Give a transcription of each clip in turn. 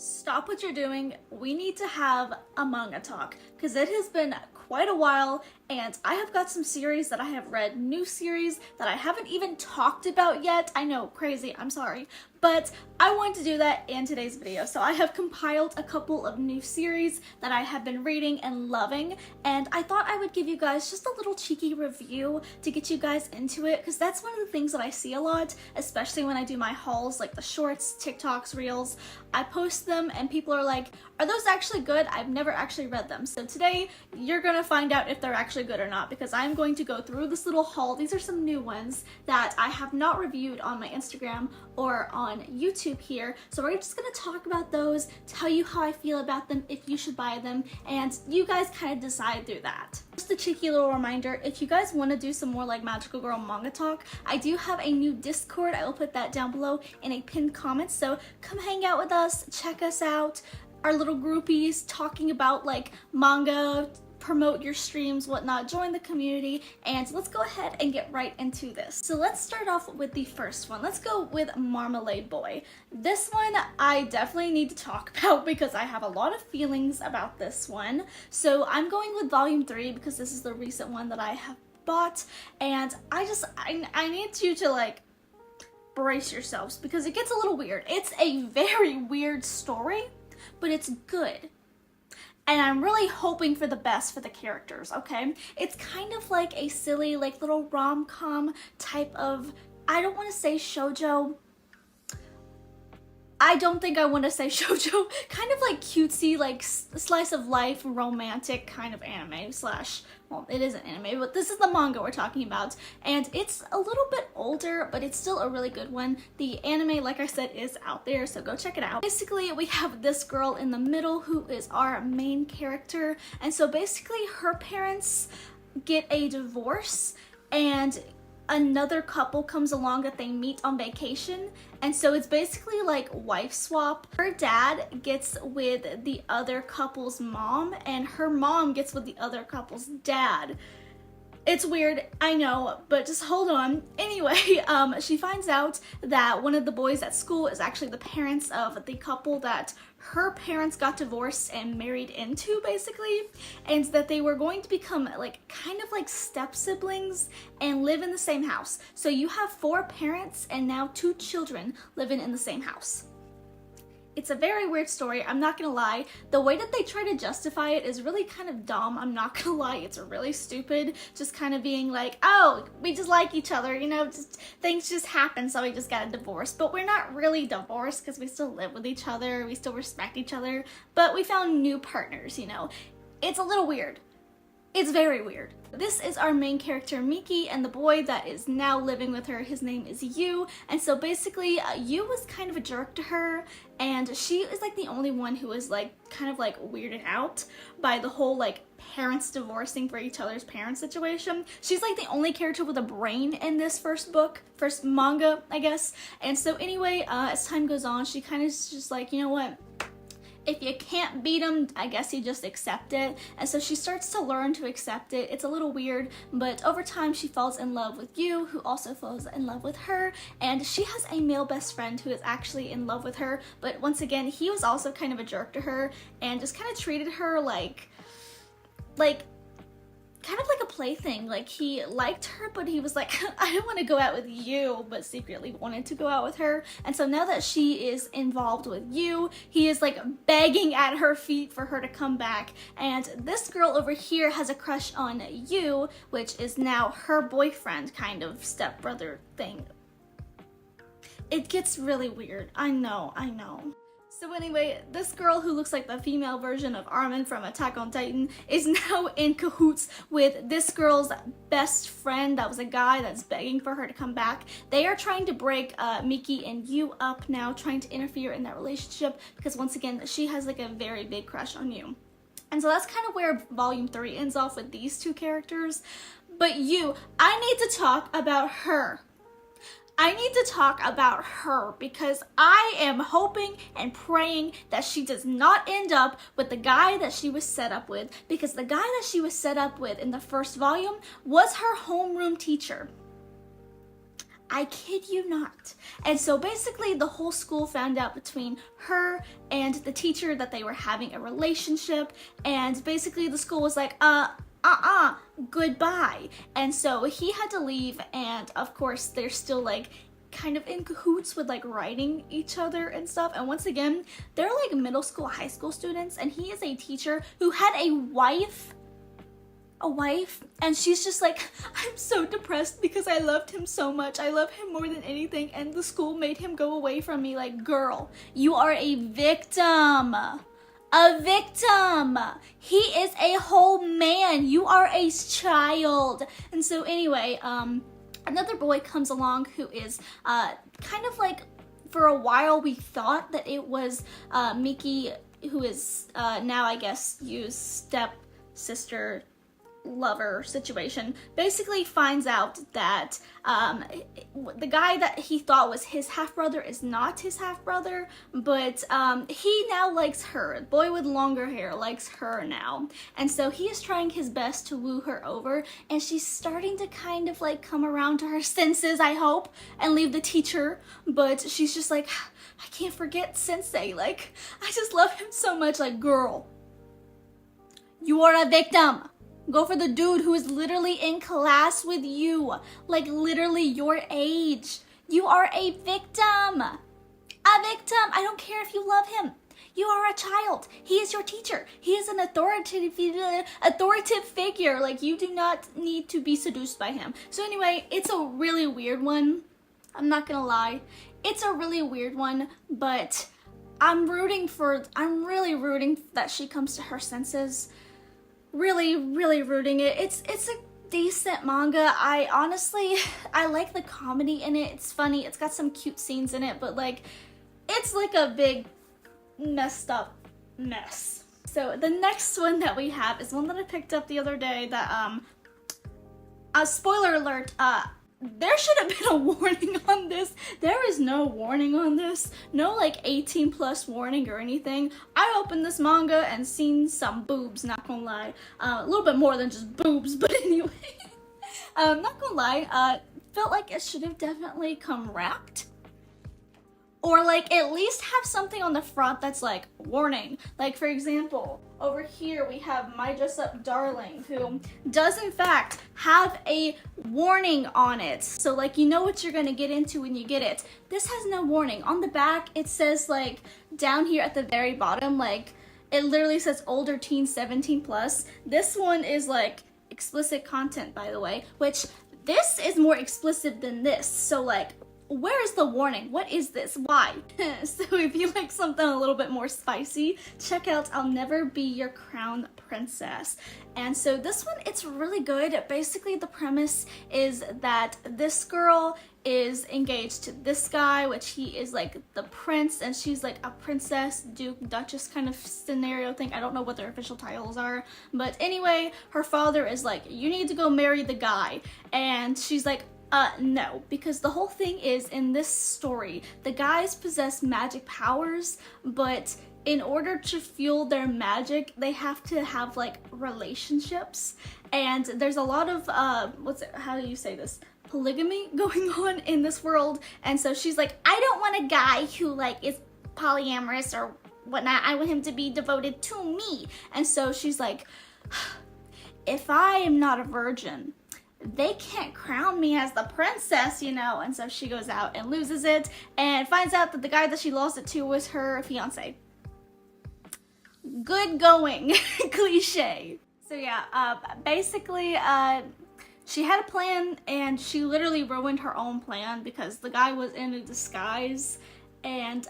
Stop what you're doing. We need to have a manga talk because it has been quite a while and I have got some series that I have read, new series that I haven't even talked about yet. I know, crazy, I'm sorry, but I wanted to do that in today's video. So I have compiled a couple of new series that I have been reading and loving, and I thought I would give you guys just a little cheeky review to get you guys into it, because that's one of the things that I see a lot, especially when I do my hauls, like the shorts, TikToks, reels. I post them and people are like, are those actually good? I've never actually read them. So today you're gonna find out if they're actually good or not, because I'm going to go through this little haul. These are some new ones that I have not reviewed on my Instagram or on YouTube here. So we're just gonna talk about those, tell you how I feel about them, if you should buy them, and you guys kind of decide through that. Just a cheeky little reminder, if you guys want to do some more like Magical Girl manga talk, I do have a new Discord. I will put that down below in a pinned comment, so come hang out with us, check us out, our little groupies talking about like manga, promote your streams, whatnot, join the community, and let's go ahead and get right into this. So let's start off with the first one. Let's go with Marmalade Boy. This one I definitely need to talk about because I have a lot of feelings about this one. So I'm going with volume 3 because this is the recent one that I have bought, and I need you to like brace yourselves because it gets a little weird. It's a very weird story, but it's good. And I'm really hoping for the best for the characters, okay? It's kind of like a silly, like little rom-com type of, I don't want to say shoujo. I don't think I want to say shoujo. Kind of like cutesy, like slice of life, romantic kind of anime slash, well, it isn't anime, but this is the manga we're talking about. And it's a little bit older, but it's still a really good one. The anime, like I said, is out there, so go check it out. Basically, we have this girl in the middle who is our main character. And so basically her parents get a divorce and another couple comes along that they meet on vacation, and so it's basically like wife swap. Her dad gets with the other couple's mom and her mom gets with the other couple's dad. It's weird, I know, but just hold on. Anyway, she finds out that one of the boys at school is actually the parents of the couple that her parents got divorced and married into, basically, and that they were going to become like kind of like step siblings and live in the same house. So you have 4 parents and now 2 children living in the same house. It's a very weird story, I'm not gonna lie. The way that they try to justify it is really kind of dumb, I'm not gonna lie. It's really stupid, just kind of being like, oh, we just like each other, you know, just things just happen, so we just got a divorce. But we're not really divorced because we still live with each other, we still respect each other, but we found new partners, you know. It's a little weird. It's very weird. This is our main character, Miki, and the boy that is now living with her, his name is Yu. And so basically, Yu was kind of a jerk to her, and she is like the only one who is like kind of like weirded out by the whole like parents divorcing for each other's parents situation. She's like the only character with a brain in this first manga, I guess. And so anyway, as time goes on, she kind of is just like, you know what? If you can't beat them, I guess you just accept it. And so she starts to learn to accept it. It's a little weird, but over time she falls in love with Yu, who also falls in love with her. And she has a male best friend who is actually in love with her. But once again, he was also kind of a jerk to her and just kind of treated her like kind of like a plaything. Like, he liked her, but he was like, I don't want to go out with you, but secretly wanted to go out with her. And so now that she is involved with Yu, he is like begging at her feet for her to come back. And this girl over here has a crush on Yu, which is now her boyfriend, kind of stepbrother thing. It gets really weird. I know. So anyway, this girl who looks like the female version of Armin from Attack on Titan is now in cahoots with this girl's best friend that was a guy that's begging for her to come back. They are trying to break Miki and Yu up now, trying to interfere in that relationship because once again, she has like a very big crush on Yu. And so that's kind of where volume 3 ends off with these 2 characters. But Yu, I need to talk about her. I need to talk about her because I am hoping and praying that she does not end up with the guy that she was set up with, because the guy that she was set up with in the first volume was her homeroom teacher. I kid you not. And so basically the whole school found out between her and the teacher that they were having a relationship, and basically the school was like, goodbye. And so he had to leave, and of course they're still like kind of in cahoots with like writing each other and stuff. And once again, they're like middle school, high school students, and he is a teacher who had a wife, and she's just like, I'm so depressed because I loved him so much. I love him more than anything, and the school made him go away from me. Like, girl, you are a victim. A victim. He is a whole man. You are a child. And so anyway, another boy comes along who is kind of like, for a while we thought that it was Miki, who is now I guess Yu's step sister lover situation, basically finds out that the guy that he thought was his half-brother is not his half-brother, but he now likes her. Boy with longer hair likes her now, and so he is trying his best to woo her over, and she's starting to kind of like come around to her senses, I hope, and leave the teacher, but she's just like, I can't forget Sensei, like, I just love him so much. Like, girl, you are a victim. Go for the dude who is literally in class with you, like literally your age. You are a victim. A victim. I don't care if you love him. You are a child. He is your teacher. He is an authoritative figure. Like, you do not need to be seduced by him. So anyway, it's a really weird one. I'm not gonna lie. It's a really weird one, but I'm really rooting that she comes to her senses. Really rooting it. It's a decent manga. I honestly like the comedy in it. It's funny. It's got some cute scenes in it, but like, it's like a big messed up mess. So the next one that we have is one that I picked up the other day that spoiler alert, there should have been a warning on this. There is no warning on this. No like 18 plus warning or anything. I opened this manga and seen some boobs, not gonna lie. A little bit more than just boobs, but anyway. Not gonna lie, felt like it should have definitely come wrapped. Or like at least have something on the front that's like warning. Like for example, over here we have My Dress Up Darling, who does in fact have a warning on it. So like, you know what you're gonna get into when you get it. This has no warning. On the back it says like down here at the very bottom, like it literally says older teen 17 plus. This one is like explicit content, by the way, which this is more explicit than this. So like, where is the warning? What is this? Why? So if you like something a little bit more spicy, check out I'll Never Be Your Crown Princess. And so this one, it's really good. Basically the premise is that this girl is engaged to this guy, which he is like the prince, and she's like a princess, duke, duchess kind of scenario thing. I don't know what their official titles are, but anyway, her father is like, you need to go marry the guy, and she's like, no, because the whole thing is, in this story, the guys possess magic powers, but in order to fuel their magic, they have to have like relationships, and there's a lot of how do you say this, polygamy going on in this world. And so she's like, I don't want a guy who like is polyamorous or whatnot. I want him to be devoted to me. And so she's like, if I am not a virgin, they can't crown me as the princess, you know. And so she goes out and loses it and finds out that the guy that she lost it to was her fiance. Good going. Cliche. So yeah, basically, she had a plan and she literally ruined her own plan because the guy was in a disguise, and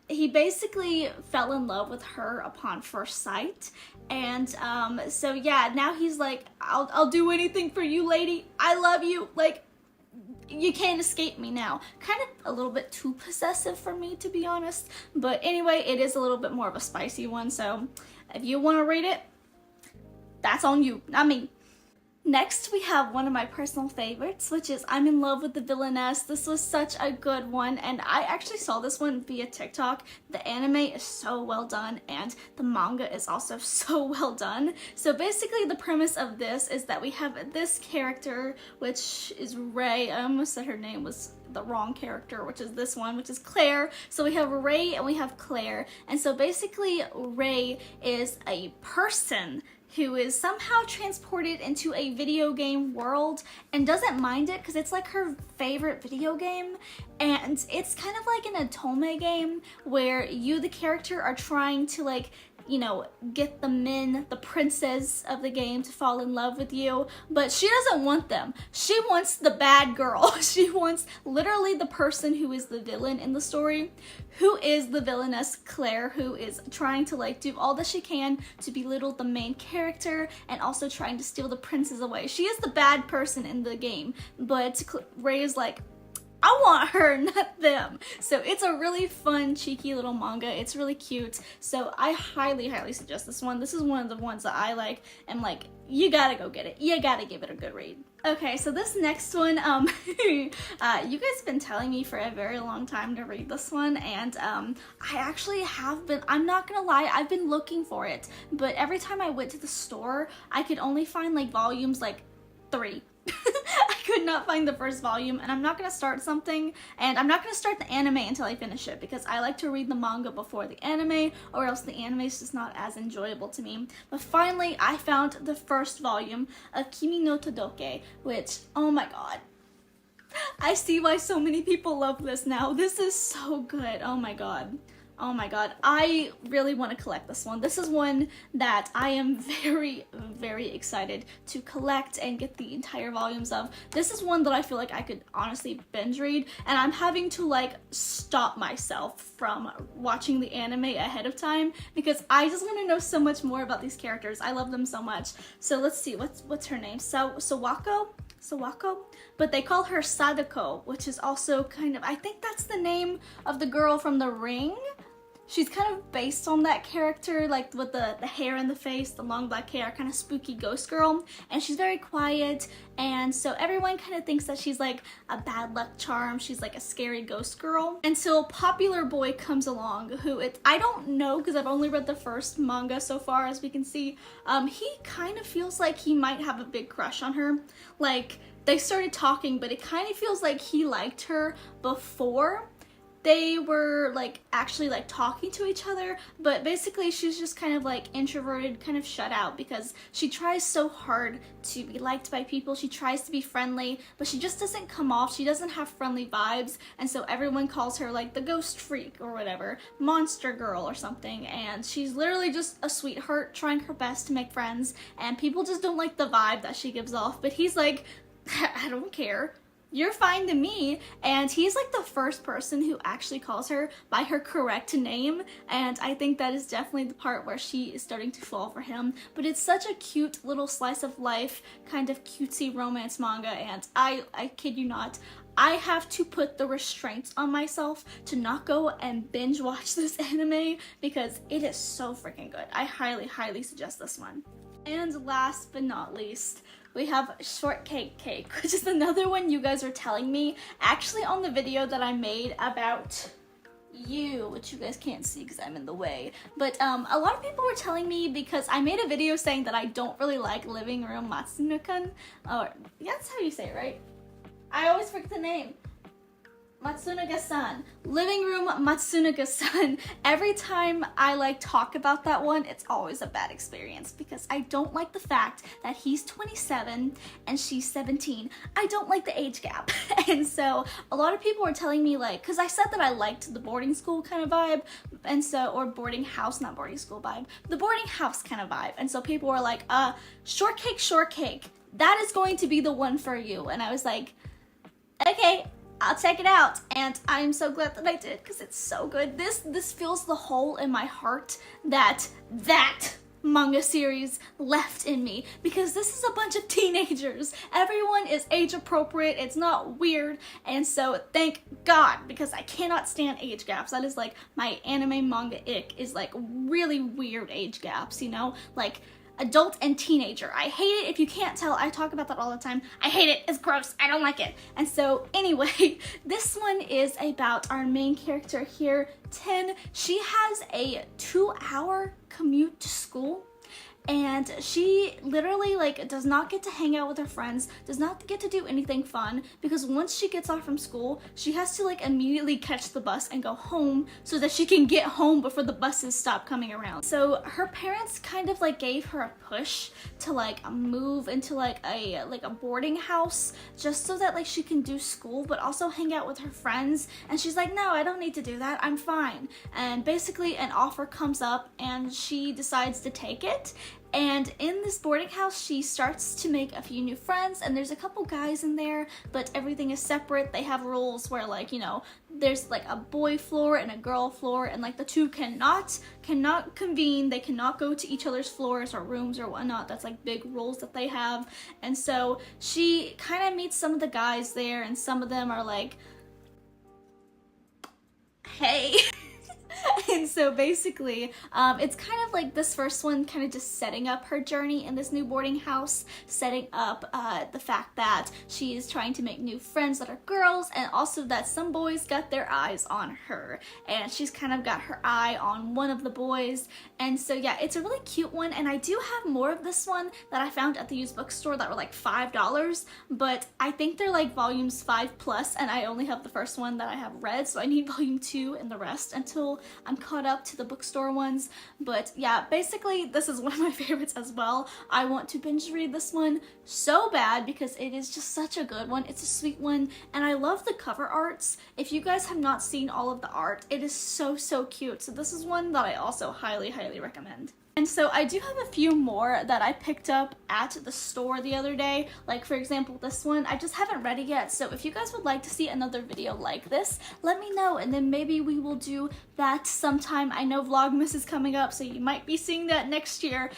he basically fell in love with her upon first sight. And so yeah, now he's like, I'll do anything for you, lady. I love you. Like, you can't escape me now. Kind of a little bit too possessive for me, to be honest. But anyway, it is a little bit more of a spicy one. So if you want to read it, that's on you, not me. Next, we have one of my personal favorites, which is I'm in Love with the Villainess. This was such a good one, and I actually saw this one via TikTok. The anime is so well done, and the manga is also so well done. So basically, the premise of this is that we have this character, which is Ray. I almost said her name was the wrong character, which is this one, which is Claire. So we have Ray and we have Claire, and so basically, Ray is a person who is somehow transported into a video game world and doesn't mind it because it's like her favorite video game. And it's kind of like an otome game where you, the character, are trying to like, you know, get the princes of the game to fall in love with you, but she doesn't want them. She wants the bad girl. She wants literally the person who is the villain in the story, who is the villainess Claire, who is trying to like do all that she can to belittle the main character and also trying to steal the princes away. She is the bad person in the game, but Ray is like, I want her, not them. So it's a really fun, cheeky little manga. It's really cute. So I highly, highly suggest this one. This is one of the ones that I like. And like, you gotta go get it. You gotta give it a good read. Okay, so this next one, you guys have been telling me for a very long time to read this one, and I actually have been, I'm not gonna lie, I've been looking for it, but every time I went to the store, I could only find like volumes like 3. I could not find the first volume, and I'm not gonna start something, and I'm not gonna start the anime until I finish it because I like to read the manga before the anime, or else the anime is just not as enjoyable to me. But finally, I found the first volume of Kimi no Todoke, which, oh my god, I see why so many people love this now. This is so good. Oh my god. Oh my god, I really want to collect this one. This is one that I am very, very excited to collect and get the entire volumes of. This is one that I feel like I could honestly binge read, and I'm having to like stop myself from watching the anime ahead of time because I just want to know so much more about these characters. I love them so much. So let's see, what's her name? Sawako? But they call her Sadako, which is also kind of, I think that's the name of the girl from The Ring. She's kind of based on that character, like with the hair in the face, the long black hair, kind of spooky ghost girl. And she's very quiet, and so everyone kind of thinks that she's like a bad luck charm. She's like a scary ghost girl. Until Popular Boy comes along, who I don't know because I've only read the first manga so far, as we can see. He kind of feels like he might have a big crush on her. Like, they started talking, but it kind of feels like he liked her before they were like actually like talking to each other, but basically she's just kind of like introverted, kind of shut out because she tries so hard to be liked by people. She tries to be friendly, but she just doesn't come off. She doesn't have friendly vibes, and so everyone calls her like the ghost freak or whatever, monster girl or something, and she's literally just a sweetheart trying her best to make friends, and people just don't like the vibe that she gives off. But he's like, I don't care. You're fine to me. And he's like the first person who actually calls her by her correct name, and I think that is definitely the part where she is starting to fall for him. But it's such a cute little slice of life, kind of cutesy romance manga, and I kid you not, I have to put the restraints on myself to not go and binge watch this anime because it is so freaking good. I highly, highly suggest this one. And last but not least, we have Shortcake Cake, which is another one you guys were telling me, actually on the video that I made about you, which you guys can't see because I'm in the way. But a lot of people were telling me, because I made a video saying that I don't really like Living Room Matsuno-kun, or that's how you say it, right? I always forget the name. Matsunaga-san. Living Room Matsunaga-san. Every time I like talk about that one, it's always a bad experience because I don't like the fact that he's 27 and she's 17. I don't like the age gap. And so a lot of people were telling me, like, because I said that I liked the boarding school kind of vibe, and so, or boarding house, not boarding school vibe, the boarding house kind of vibe. And so people were like, Shortcake, that is going to be the one for you. And I was like, okay, I'll check it out, and I'm so glad that I did because it's so good. This fills the hole in my heart that manga series left in me, because this is a bunch of teenagers. Everyone is age appropriate, it's not weird, and so thank God, because I cannot stand age gaps. That is like my anime manga ick, is like really weird age gaps, you know? Like, adult and teenager. I hate it. If you can't tell, I talk about that all the time. I hate it. It's gross. I don't like it. And so anyway, this one is about our main character here, Tin. She has a 2-hour commute to school. And she literally like does not get to hang out with her friends, does not get to do anything fun, because once she gets off from school, she has to like immediately catch the bus and go home so that she can get home before the buses stop coming around. So her parents kind of like gave her a push to like move into like a boarding house just so that like she can do school but also hang out with her friends. And she's like, no, I don't need to do that, I'm fine. And basically an offer comes up and she decides to take it. And in this boarding house, she starts to make a few new friends, and there's a couple guys in there, but everything is separate. They have rules where, like, you know, there's like a boy floor and a girl floor, and like the two cannot convene. They cannot go to each other's floors or rooms or whatnot. That's like big rules that they have. And so she kind of meets some of the guys there, and some of them are like, hey. And so basically, it's kind of like this first one kind of just setting up her journey in this new boarding house, setting up the fact that she is trying to make new friends that are girls, and also that some boys got their eyes on her, and she's kind of got her eye on one of the boys. And so yeah, it's a really cute one, and I do have more of this one that I found at the used bookstore that were like $5, but I think they're like volumes 5+, and I only have the first one that I have read, so I need volume 2 and the rest until I'm caught up to the bookstore ones. But yeah, basically this is one of my favorites as well. I want to binge read this one so bad because it is just such a good one. It's a sweet one, and I love the cover arts. If you guys have not seen all of the art, it is so cute. So this is one that I also highly recommend. And so I do have a few more that I picked up at the store the other day. Like for example, this one, I just haven't read it yet. So if you guys would like to see another video like this, let me know, and then maybe we will do that sometime. I know Vlogmas is coming up, so you might be seeing that next year.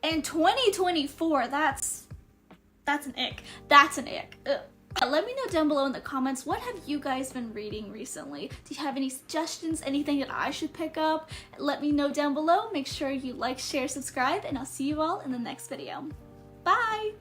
In 2024, that's an ick. That's an ick. Ugh. Let me know down below in the comments, what have you guys been reading recently? Do you have any suggestions, anything that I should pick up? Let me know down below. Make sure you like, share, subscribe, and I'll see you all in the next video. Bye!